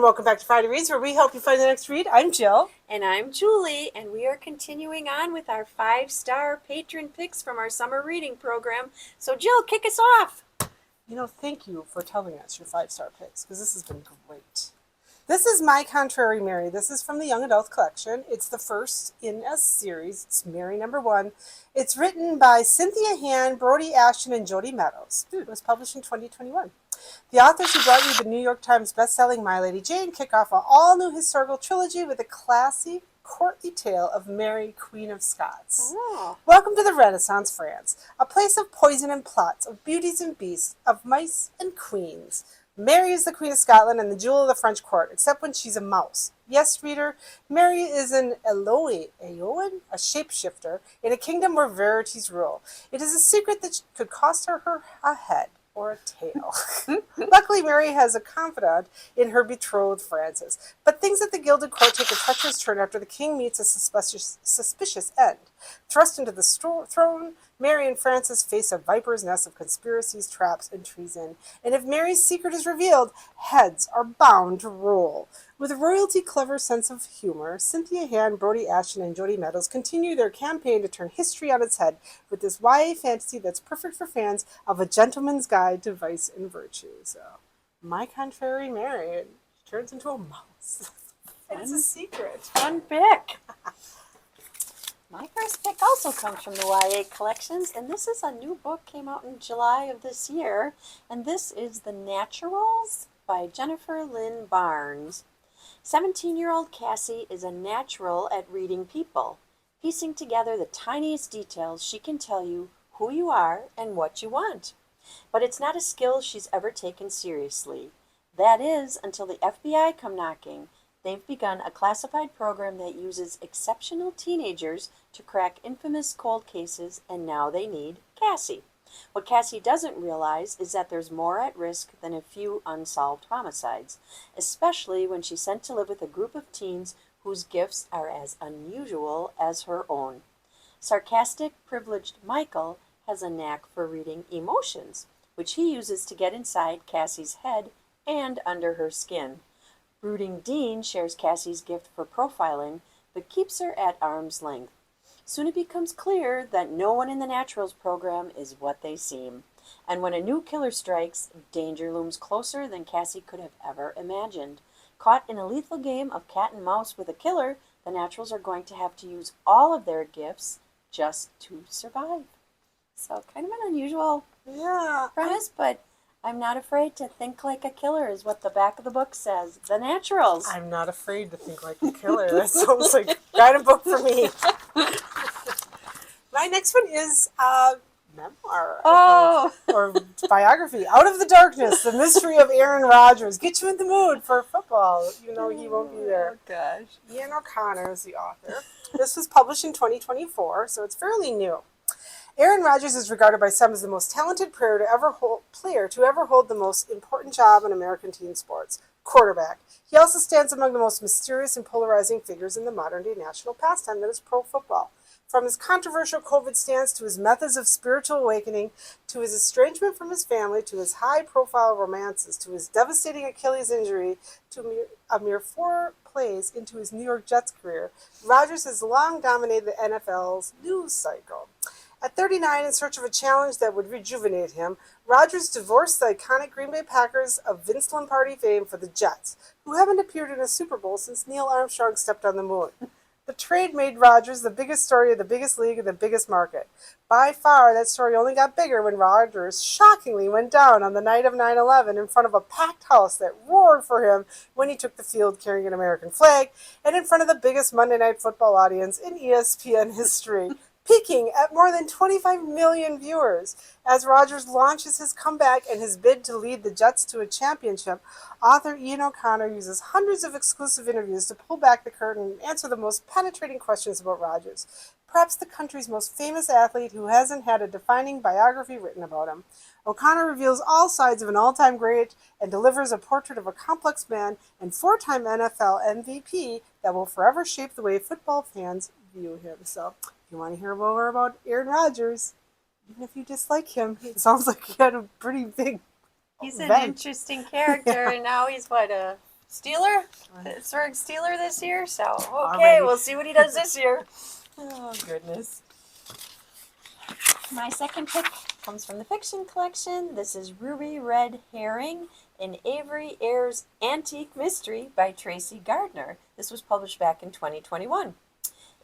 and welcome back to Friday Reads, where we help you find the next read. I'm Jill. And I'm Julie, and we are continuing on with our 5-star patron picks from our summer reading program. So, Jill, kick us off. Thank you for telling us your 5-star picks, because this has been great. This is My Contrary Mary. This is from the Young Adult Collection. It's the first in a series. It's Mary #1. It's written by Cynthia Han, Brody Ashton, and Jody Meadows. It was published in 2021. The authors who brought you the New York Times bestselling My Lady Jane kick off an all-new historical trilogy with a classy, courtly tale of Mary, Queen of Scots. Oh. Welcome to the Renaissance France, a place of poison and plots, of beauties and beasts, of mice and queens. Mary is the Queen of Scotland and the jewel of the French court, except when she's a mouse. Yes, reader, Mary is an Eoin, a shapeshifter, in a kingdom where verities rule. It is a secret that could cost her a head or a tail. Luckily, Mary has a confidant in her betrothed Francis. But things at the Gilded Court take a treacherous turn after the king meets a suspicious end. Thrust into the throne, Mary and Francis face a viper's nest of conspiracies, traps, and treason. And if Mary's secret is revealed, heads are bound to roll. With a royalty clever sense of humor, Cynthia Han, Brody Ashton, and Jody Meadows continue their campaign to turn history on its head with this YA fantasy that's perfect for fans of A Gentleman's Guide to Vice and Virtue. So, My Contrary Mary turns into a mouse. It's a secret. Fun pick. My first pick also comes from the YA collections, and this is a new book, came out in July of this year, and this is The Naturals by Jennifer Lynn Barnes. 17-year-old Cassie is a natural at reading people. Piecing together the tiniest details, she can tell you who you are and what you want. But it's not a skill she's ever taken seriously. That is, until the FBI come knocking. They've begun a classified program that uses exceptional teenagers to crack infamous cold cases, and now they need Cassie. What Cassie doesn't realize is that there's more at risk than a few unsolved homicides, especially when she's sent to live with a group of teens whose gifts are as unusual as her own. Sarcastic, privileged Michael has a knack for reading emotions, which he uses to get inside Cassie's head and under her skin. Brooding Dean shares Cassie's gift for profiling, but keeps her at arm's length. Soon it becomes clear that no one in the Naturals program is what they seem. And when a new killer strikes, danger looms closer than Cassie could have ever imagined. Caught in a lethal game of cat and mouse with a killer, the Naturals are going to have to use all of their gifts just to survive. So kind of an unusual premise, but I'm not afraid to think like a killer is what the back of the book says. The Naturals. I'm not afraid to think like a killer. That sounds like kind of book for me. My next one is a memoir. Or biography. Out of the Darkness, The Mystery of Aaron Rodgers. Get you in the mood for football, even though he won't be there. Oh, gosh. Ian O'Connor is the author. This was published in 2024, so it's fairly new. Aaron Rodgers is regarded by some as the most talented player to ever hold the most important job in American team sports, quarterback. He also stands among the most mysterious and polarizing figures in the modern-day national pastime that is pro football. From his controversial COVID stance to his methods of spiritual awakening, to his estrangement from his family, to his high-profile romances, to his devastating Achilles injury, to a mere 4 plays into his New York Jets career, Rodgers has long dominated the NFL's news cycle. At 39, in search of a challenge that would rejuvenate him, Rodgers divorced the iconic Green Bay Packers of Vince Lombardi fame for the Jets, who haven't appeared in a Super Bowl since Neil Armstrong stepped on the moon. The trade made Rodgers the biggest story of the biggest league and the biggest market. By far, that story only got bigger when Rodgers shockingly went down on the night of 9/11 in front of a packed house that roared for him when he took the field carrying an American flag, and in front of the biggest Monday Night Football audience in ESPN history, peaking at more than 25 million viewers. As Rodgers launches his comeback and his bid to lead the Jets to a championship, author Ian O'Connor uses hundreds of exclusive interviews to pull back the curtain and answer the most penetrating questions about Rodgers, perhaps the country's most famous athlete who hasn't had a defining biography written about him. O'Connor reveals all sides of an all-time great and delivers a portrait of a complex man and 4-time NFL MVP that will forever shape the way football fans view him. So, if you want to hear more about Aaron Rodgers, even if you dislike him, it sounds like he had a pretty big He's event. an interesting character, and now he's, Steeler? Pittsburgh Steeler this year, so Already. we'll see what he does this year. Oh, goodness. My second pick comes from the fiction collection. This is Ruby Red Herring, an Avery Ayres antique mystery by Tracy Gardner. This was published back in 2021.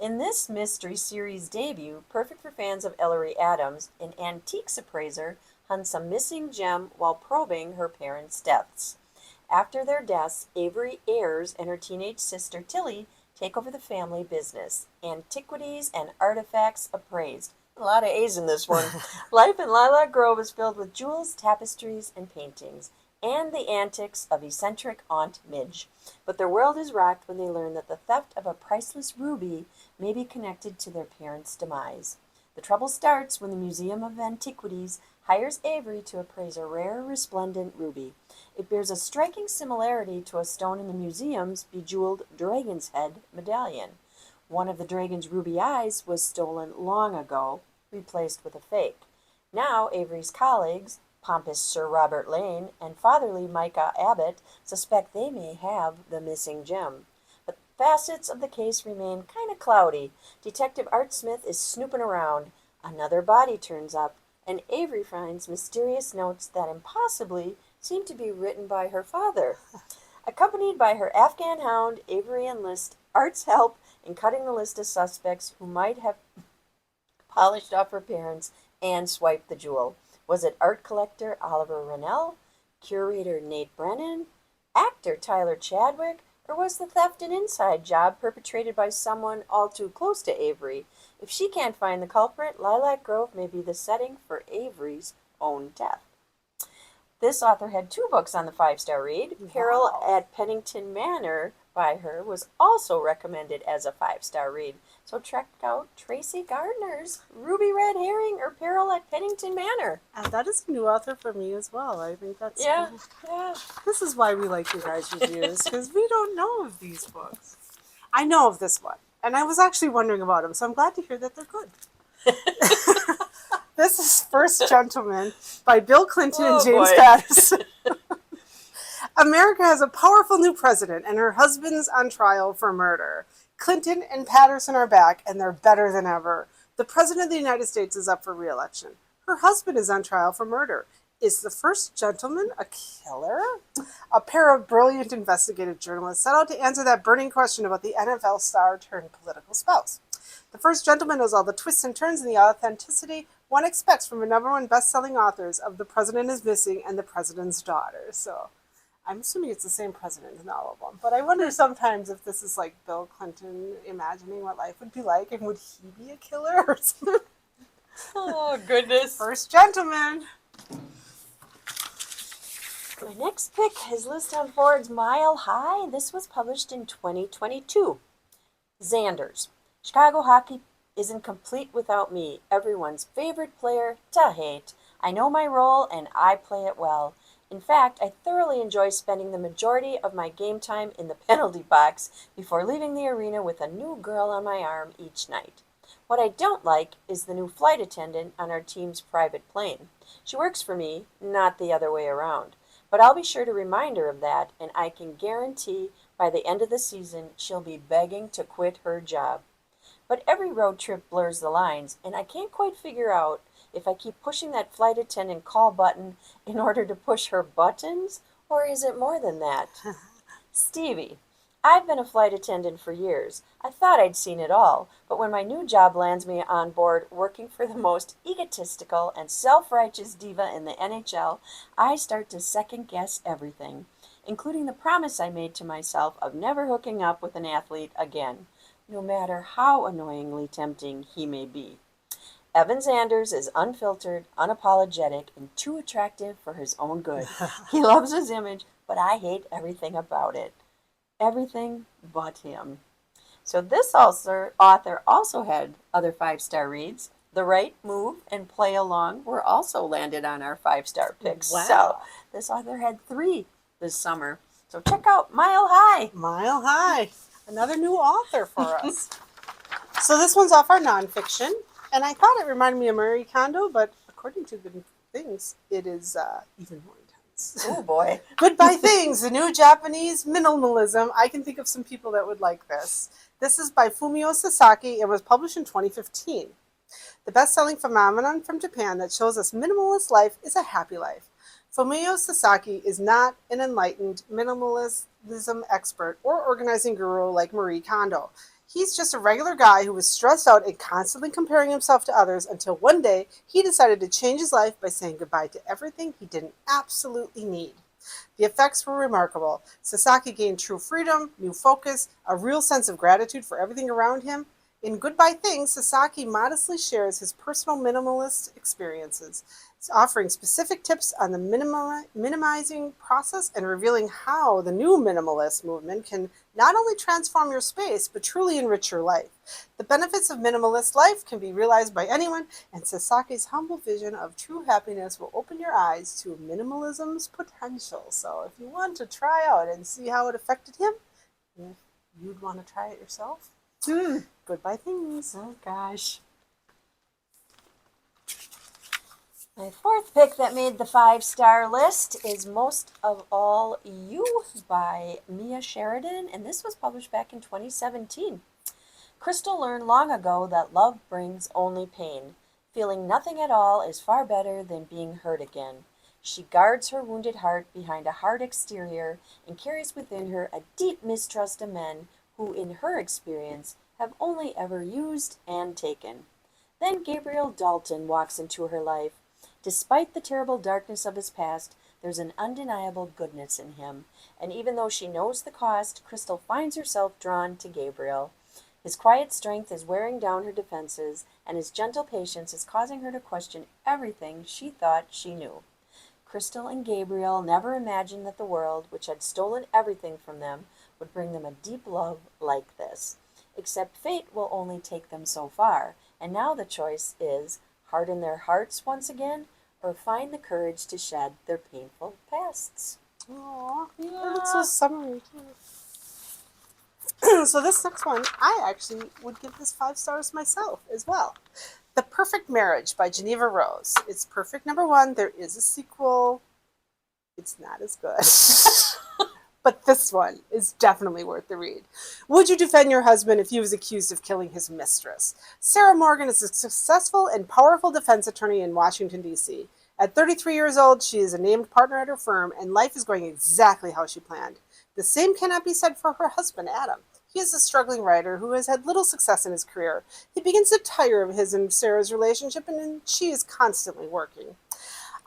In this mystery series debut, perfect for fans of Ellery Adams, an antiques appraiser hunts a missing gem while probing her parents' deaths. After their deaths, Avery Ayres and her teenage sister Tilly take over the family business. Antiquities and artifacts appraised. A lot of A's in this one. Life in Lilac Grove is filled with jewels, tapestries, and paintings, and the antics of eccentric Aunt Midge. But their world is rocked when they learn that the theft of a priceless ruby may be connected to their parents' demise. The trouble starts when the Museum of Antiquities hires Avery to appraise a rare, resplendent ruby. It bears a striking similarity to a stone in the museum's bejeweled dragon's head medallion. One of the dragon's ruby eyes was stolen long ago, replaced with a fake. Now Avery's colleagues, pompous Sir Robert Lane and fatherly Micah Abbott, suspect they may have the missing gem. But facets of the case remain kind of cloudy. Detective Art Smith is snooping around. Another body turns up, and Avery finds mysterious notes that impossibly seem to be written by her father. Accompanied by her Afghan hound, Avery enlists Art's help in cutting the list of suspects who might have polished off her parents and swiped the jewel. Was it art collector Oliver Rennell, curator Nate Brennan, actor Tyler Chadwick, or was the theft an inside job perpetrated by someone all too close to Avery? If she can't find the culprit, Lilac Grove may be the setting for Avery's own death. This author had 2 books on the 5-star read. Wow. Peril at Pennington Manor by her was also recommended as a 5-star read. So check out Tracy Gardner's Ruby Red Herring or Peril at Pennington Manor. And that is a new author for me as well. I think that's yeah. This is why we like you guys' reviews, because we don't know of these books. I know of this one, and I was actually wondering about them, so I'm glad to hear that they're good. This is First Gentleman by Bill Clinton and James Patterson. America has a powerful new president, and her husband's on trial for murder. Clinton and Patterson are back, and they're better than ever. The President of the United States is up for re-election. Her husband is on trial for murder. Is the First Gentleman a killer? A pair of brilliant investigative journalists set out to answer that burning question about the NFL star turned political spouse. The First Gentleman knows all the twists and turns and the authenticity one expects from the #1 best-selling authors of The President is Missing and The President's Daughter. So I'm assuming it's the same president in all of them. But I wonder sometimes if this is like Bill Clinton imagining what life would be like, and would he be a killer or something? Oh, goodness. First Gentleman. My next pick is Liz Ford's Mile High. This was published in 2022. Xanders. Chicago hockey isn't complete without me, everyone's favorite player to hate. I know my role and I play it well. In fact, I thoroughly enjoy spending the majority of my game time in the penalty box before leaving the arena with a new girl on my arm each night. What I don't like is the new flight attendant on our team's private plane. She works for me, not the other way around. But I'll be sure to remind her of that, and I can guarantee by the end of the season she'll be begging to quit her job. But every road trip blurs the lines, and I can't quite figure out if I keep pushing that flight attendant call button in order to push her buttons, or is it more than that? Stevie. I've been a flight attendant for years. I thought I'd seen it all, but when my new job lands me on board working for the most egotistical and self-righteous diva in the NHL, I start to second-guess everything, including the promise I made to myself of never hooking up with an athlete again, no matter how annoyingly tempting he may be. Evan Xanders is unfiltered, unapologetic, and too attractive for his own good. He loves his image, but I hate everything about it. Everything but him. So this author also had other 5-star reads. The Right Move and Play Along were also landed on our 5-star picks. Wow. So this author had 3 this summer. So check out Mile High. Mile High. Another new author for us. So this one's off our nonfiction. And I thought it reminded me of Marie Kondo, but according to the things, it is even more intense. Oh boy. Goodbye Things, the new Japanese minimalism. I can think of some people that would like this. This is by Fumio Sasaki and was published in 2015. The best-selling phenomenon from Japan that shows us minimalist life is a happy life. Fumio Sasaki is not an enlightened minimalism expert or organizing guru like Marie Kondo. He's just a regular guy who was stressed out and constantly comparing himself to others until one day he decided to change his life by saying goodbye to everything he didn't absolutely need. The effects were remarkable. Sasaki gained true freedom, new focus, a real sense of gratitude for everything around him. In Goodbye Things, Sasaki modestly shares his personal minimalist experiences, offering specific tips on the minimizing process and revealing how the new minimalist movement can not only transform your space, but truly enrich your life. The benefits of minimalist life can be realized by anyone, and Sasaki's humble vision of true happiness will open your eyes to minimalism's potential. So if you want to try out and see how it affected him, if you'd want to try it yourself, Goodbye Things. Oh gosh. My fourth pick that made the 5-star list is Most of All You by Mia Sheridan, and this was published back in 2017. Crystal learned long ago that love brings only pain. Feeling nothing at all is far better than being hurt again. She guards her wounded heart behind a hard exterior and carries within her a deep mistrust of men who, in her experience, have only ever used and taken. Then Gabriel Dalton walks into her life. Despite the terrible darkness of his past, there's an undeniable goodness in him, and even though she knows the cost, Crystal finds herself drawn to Gabriel. His quiet strength is wearing down her defenses, and his gentle patience is causing her to question everything she thought she knew. Crystal and Gabriel never imagined that the world, which had stolen everything from them, would bring them a deep love like this. Except fate will only take them so far, and now the choice is harden their hearts once again, or find the courage to shed their painful pasts. Aww, that looks so summery too. So this next one, I actually would give this 5 stars myself as well. The Perfect Marriage by Geneva Rose. It's perfect #1. There is a sequel. It's not as good. But this one is definitely worth the read. Would you defend your husband if he was accused of killing his mistress? Sarah Morgan is a successful and powerful defense attorney in Washington, D.C. At 33 years old, she is a named partner at her firm, and life is going exactly how she planned. The same cannot be said for her husband, Adam. He is a struggling writer who has had little success in his career. He begins to tire of his and Sarah's relationship, and she is constantly working.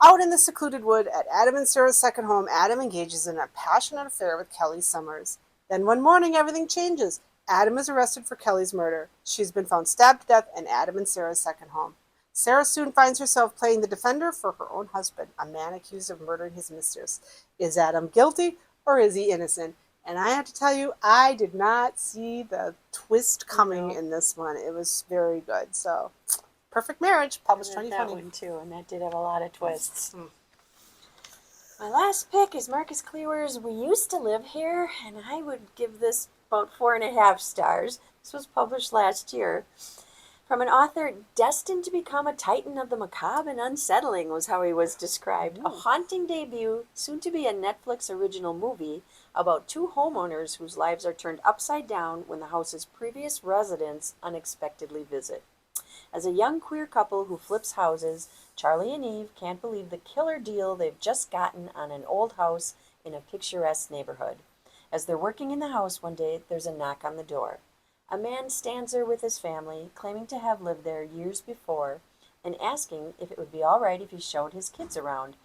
Out in the secluded wood at Adam and Sarah's second home, Adam engages in a passionate affair with Kelly Summers. Then one morning, everything changes. Adam is arrested for Kelly's murder. She's been found stabbed to death in Adam and Sarah's second home. Sarah soon finds herself playing the defender for her own husband, a man accused of murdering his mistress. Is Adam guilty or is he innocent? And I have to tell you, I did not see the twist coming in this one. It was very good. So, Perfect Marriage, published 2020. That one too, and that did have a lot of twists. My last pick is Marcus Cleaver's We Used to Live Here, and I would give this about 4.5 stars. This was published last year. From an author destined to become a titan of the macabre and unsettling was how he was described. A haunting debut, soon to be a Netflix original movie, about 2 homeowners whose lives are turned upside down when the house's previous residents unexpectedly visit. As a young queer couple who flips houses, Charlie and Eve can't believe the killer deal they've just gotten on an old house in a picturesque neighborhood. As they're working in the house one day, there's a knock on the door. A man stands there with his family, claiming to have lived there years before, and asking if it would be all right if he showed his kids around.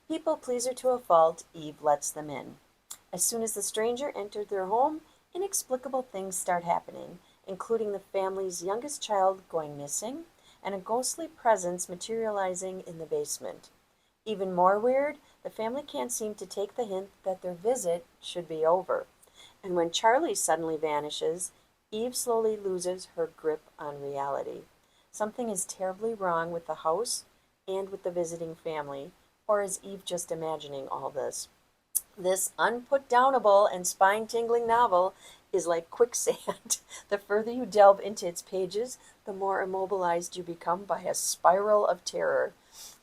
People pleaser to a fault, Eve lets them in. As soon as the stranger entered their home, inexplicable things start happening, including the family's youngest child going missing and a ghostly presence materializing in the basement. Even more weird, the family can't seem to take the hint that their visit should be over. And when Charlie suddenly vanishes, Eve slowly loses her grip on reality. Something is terribly wrong with the house and with the visiting family, or is Eve just imagining all this? This unput-downable and spine-tingling novel is like quicksand. The further you delve into its pages, the more immobilized you become by a spiral of terror.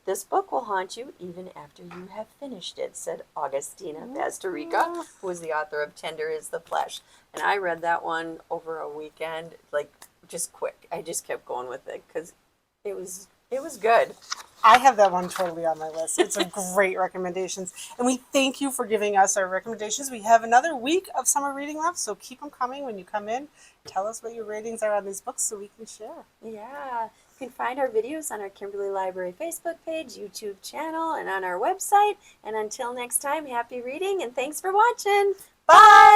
This book will haunt you even after you have finished it, said Augustina Pastorica, who is the author of Tender is the Flesh. And I read that one over a weekend, like just quick. I just kept going with it because it was good. I have that one totally on my list. It's a great recommendations. And we thank you for giving us our recommendations. We have another week of summer reading left, so keep them coming when you come in. Tell us what your ratings are on these books so we can share. Yeah. You can find our videos on our Kimberly Library Facebook page, YouTube channel, and on our website. And until next time, happy reading and thanks for watching. Bye!